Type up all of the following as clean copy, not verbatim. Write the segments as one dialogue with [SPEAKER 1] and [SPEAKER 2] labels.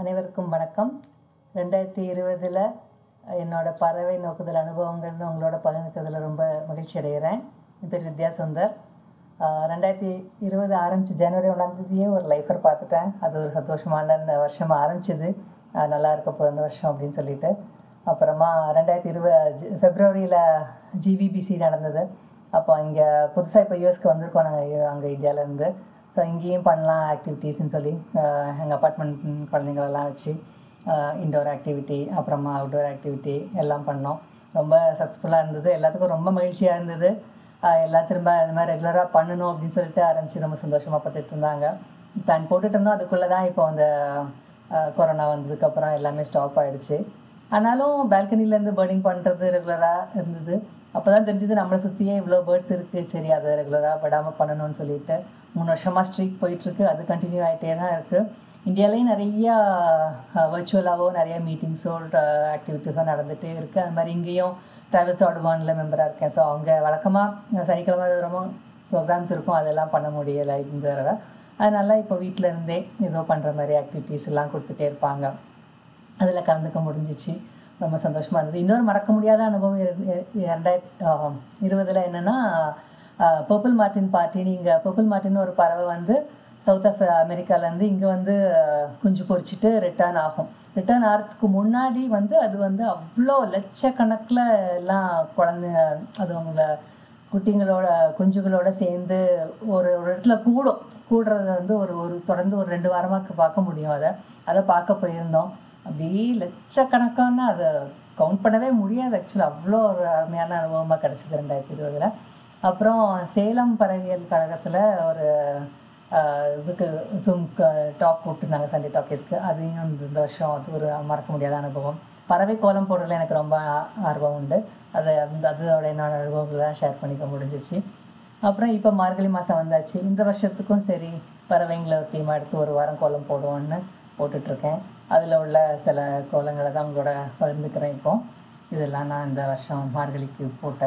[SPEAKER 1] அனைவருக்கும் வணக்கம். 2020 என்னோட பறவை நோக்குதல் அனுபவங்கள்னு உங்களோட பகிர்ந்துக்கிறதுல ரொம்ப மகிழ்ச்சி அடைகிறேன். என் பேர் வித்யா சுந்தர். 2020 ஆரம்பிச்சு ஜனவரி 1 ஒரு லைஃபர் பார்த்துட்டேன். அது ஒரு சந்தோஷமான வருஷமாக ஆரம்பிச்சிது. நல்லா இருக்க போகுது அந்த வருஷம் அப்படின்னு சொல்லிட்டு. அப்புறமா 2020 ஃபெப்ரவரியில் ஜிபிபிசி நடந்தது. அப்போ இங்கே புதுசாக இப்போ யூஎஸ்க்கு வந்திருக்கோம் நாங்கள் அங்கே இந்தியாவிலேருந்து. ஸோ இங்கேயும் பண்ணலாம் ஆக்டிவிட்டீஸ்ன்னு சொல்லி எங்கள் அப்பார்ட்மெண்ட் குழந்தைங்களெல்லாம் வச்சு இன்டோர் ஆக்டிவிட்டி அப்புறமா அவுட்டோர் ஆக்டிவிட்டி எல்லாம் பண்ணோம். ரொம்ப சக்ஸஸ்ஃபுல்லாக இருந்தது. எல்லாத்துக்கும் ரொம்ப மகிழ்ச்சியாக இருந்தது. எல்லாம் திரும்ப அது மாதிரி ரெகுலராக பண்ணணும் அப்படின்னு சொல்லிட்டு ஆரம்பித்து ரொம்ப சந்தோஷமாக பார்த்துட்டு இருந்தாங்க. பிளான் போட்டுட்டு இருந்தோம். அதுக்குள்ளே தான் இப்போ அந்த கொரோனா வந்ததுக்கப்புறம் எல்லாமே ஸ்டாப் ஆகிடுச்சு. ஆனாலும் பால்கனிலேருந்து பேர்டிங் பண்ணுறது ரெகுலராக இருந்தது. அப்போ தான் தெரிஞ்சது நம்மளை சுற்றியே இவ்வளோ பேர்ட்ஸ் இருக்குது. சரி, அதை ரெகுலராக படாமல் பண்ணணும்னு சொல்லிட்டு 3 வருஷமாக ஸ்ட்ரீக் போயிட்டுருக்கு. அது கண்டினியூ ஆகிட்டே தான் இருக்குது. இந்தியாவிலேயும் நிறையா வர்ச்சுவலாகவோ நிறைய மீட்டிங்ஸோ ஆக்டிவிட்டீஸோ நடந்துகிட்டே இருக்குது. அது மாதிரி இங்கேயும் ட்ராவல்ஸ் ஆடுவானில் மெம்பராக இருக்கேன். ஸோ அவங்க வழக்கமாக சனிக்கிழமை ரொம்ப ப்ரோக்ராம்ஸ் இருக்கும். அதெல்லாம் பண்ண முடியலை இந்த தடவை. அதனால் இப்போ வீட்டில் இருந்தே ஏதோ பண்ணுற மாதிரி ஆக்டிவிட்டீஸ் எல்லாம் கொடுத்துட்டே இருப்பாங்க. அதில் கலந்துக்க முடிஞ்சிச்சு. ரொம்ப சந்தோஷமாக இருந்தது. இன்னொரு மறக்க முடியாத அனுபவம் 2020 என்னென்னா பர்பிள் மார்ட்டின் பார்ட்டின்னு இங்கே பர்பிள் மார்ட்டின்னு ஒரு பறவை வந்து சவுத் அமெரிக்காவிலேருந்து இங்கே வந்து குஞ்சு பொறிச்சிட்டு ரிட்டர்ன் ஆகும். ரிட்டர்ன் ஆகிறதுக்கு முன்னாடி வந்து அது வந்து அவ்வளோ லட்சக்கணக்கில் எல்லாம் குழந்தைங்க அது அவங்கள குட்டிங்களோட குஞ்சுகளோட சேர்ந்து ஒரு இடத்துல கூடுறத வந்து ஒரு தொடர்ந்து ஒரு 2 வாரமாக பார்க்க முடியும். அதை பார்க்க போயிருந்தோம். அப்படியே லட்சக்கணக்கான அதை கவுண்ட் பண்ணவே முடியாது. ஆக்சுவலாக அவ்வளோ ஒரு அருமையான அனுபவமாக கிடச்சிது 2020. அப்புறம் சேலம் பறவையியல் கழகத்தில் ஒரு இதுக்கு ஜூம் டாக் போட்டுருந்தாங்க, சண்டே டாக்கீஸ்க்கு. அதையும் இந்த வருஷம் அது ஒரு மறக்க முடியாத அனுபவம். பறவை கோலம் போடுறதுல எனக்கு ரொம்ப ஆர்வம் உண்டு. அதோட என்னோட அனுபவங்கள்லாம் ஷேர் பண்ணிக்க முடிஞ்சிச்சு. அப்புறம் இப்போ மார்கழி மாதம் வந்தாச்சு. இந்த வருஷத்துக்கும் சரி பறவைங்களை ஒரு தீமாக எடுத்து ஒரு வாரம் கோலம் போடுவோன்னு போட்டுட்ருக்கேன். அதில் உள்ள சில கோலங்களை தான் உங்களோட பகிர்ந்துக்கிறேன். இப்போ இதெல்லாம் நான் இந்த வருஷம் மார்கழிக்கு போட்ட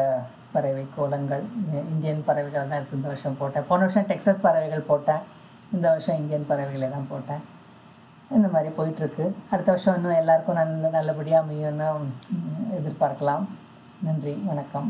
[SPEAKER 1] பறவை கோலங்கள். இந்தியன் பறவைகள் தான் எடுத்து இந்த வருஷம் போட்டேன். போன வருஷம் டெக்ஸஸ் பறவைகள் போட்டேன். இந்த வருஷம் இந்தியன் பறவைகளை தான் போட்டேன். இந்த மாதிரி போயிட்டுருக்கு. அடுத்த வருஷம் இன்னும் எல்லாருக்கும் நல்லபடியாக அமையும்னு எதிர்பார்க்கலாம். நன்றி, வணக்கம்.